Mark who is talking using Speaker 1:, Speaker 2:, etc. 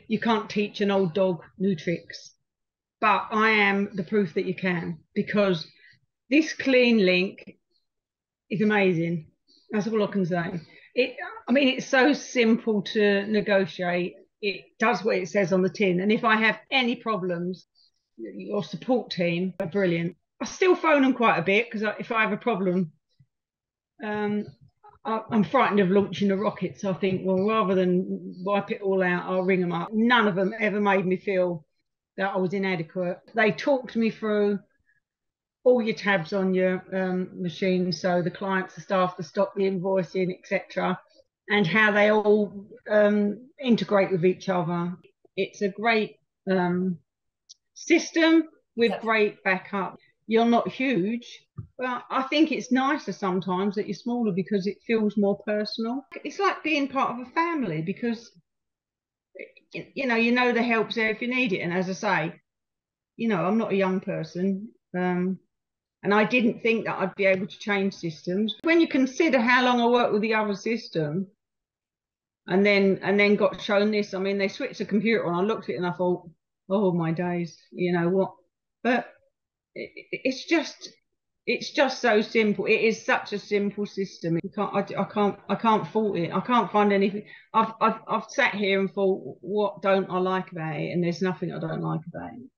Speaker 1: You can't teach an old dog new tricks, but I am the proof that you can, because this CleanLink is amazing. That's all I can say. I mean, it's so simple to negotiate. It does what it says on the tin. And if I have any problems, your support team are brilliant. I still phone them quite a bit because if I have a problem, I'm frightened of launching a rocket. So I think, well, rather than wipe it all out, I'll ring them up. None of them ever made me feel that I was inadequate. They talked me through all your tabs on your machine, so the clients, the staff, the stock, the invoicing, etc., and how they all integrate with each other. It's a great system with great backup. You're not huge, but I think it's nicer sometimes that you're smaller because it feels more personal. It's like being part of a family, because you know the help's there if you need it. And as I say, I'm not a young person. And I didn't think that I'd be able to change systems. When you consider how long I worked with the other system and then got shown this, I mean, they switched the computer on, I looked at it and I thought, oh my days, you know what? But it's just so simple. It is such a simple system. I can't fault it. I can't find anything. I've sat here and thought, what don't I like about it? And there's nothing I don't like about it.